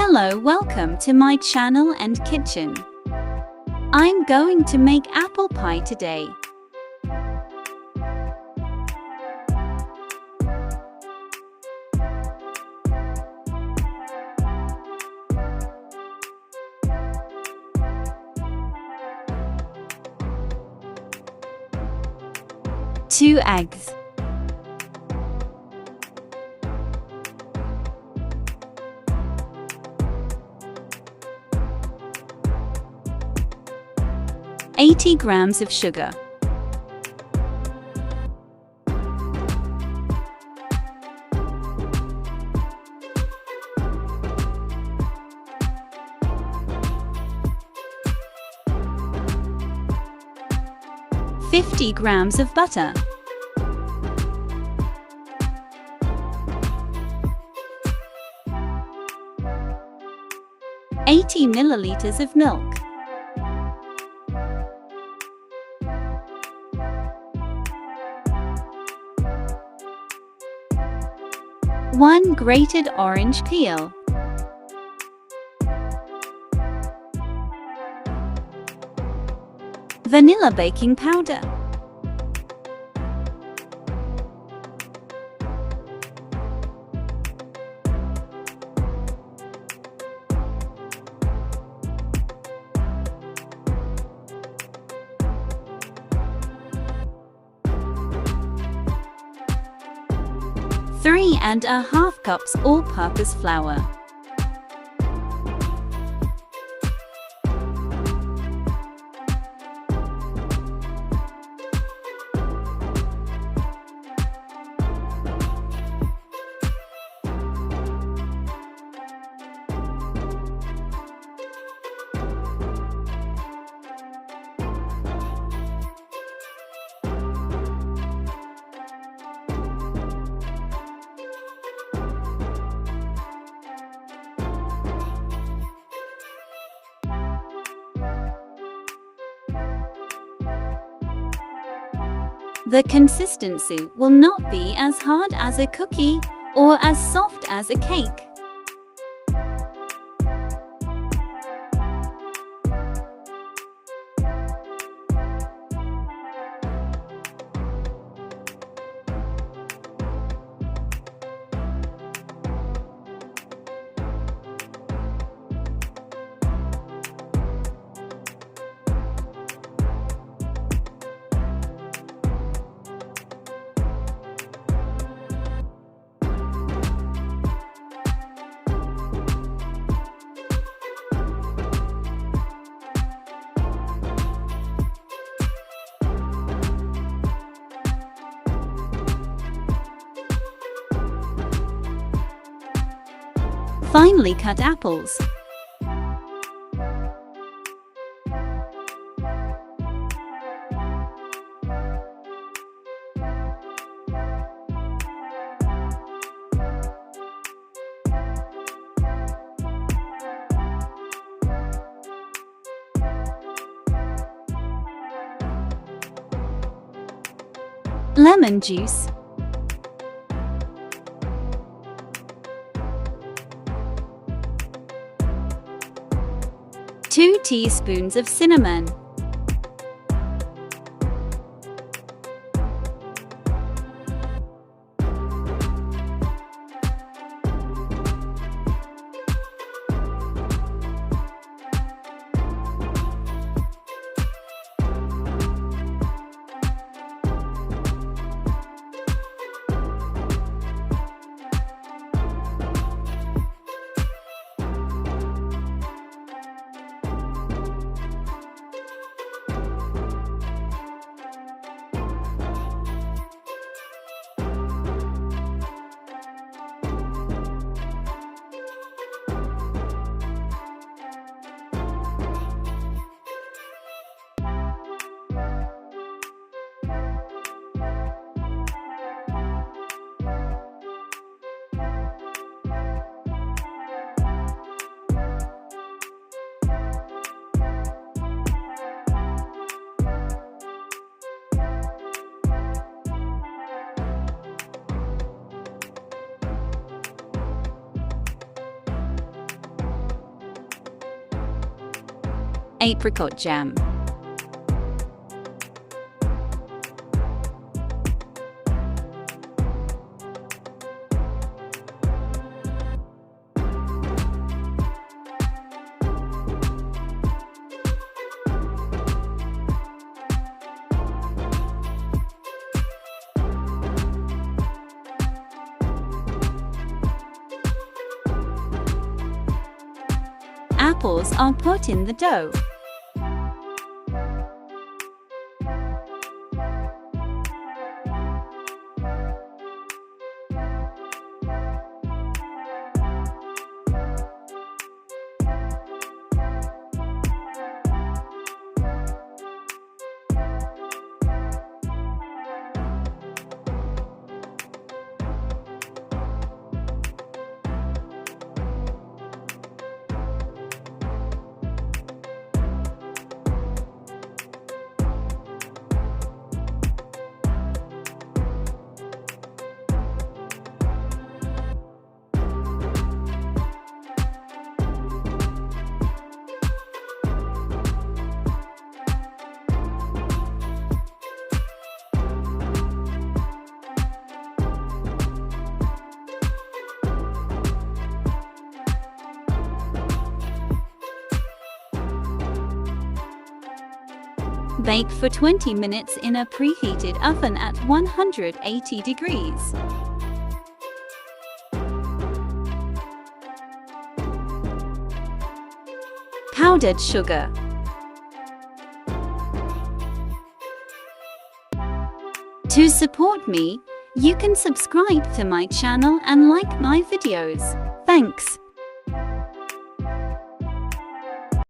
Hello, welcome to my channel and kitchen. I'm going to make apple pie today. Two eggs. $80 grams of sugar. $50 grams of butter. $80 milliliters of milk. One grated orange peel. Vanilla baking powder. Three and a half cups all-purpose flour. The consistency will not be as hard as a cookie or as soft as a cake. Finely cut apples. Lemon juice. 2 teaspoons of cinnamon. Apricot jam. Apples are put in the dough. Bake for 20 minutes in a preheated oven at 180 degrees. Powdered sugar. To support me, you can subscribe to my channel and like my videos. Thanks.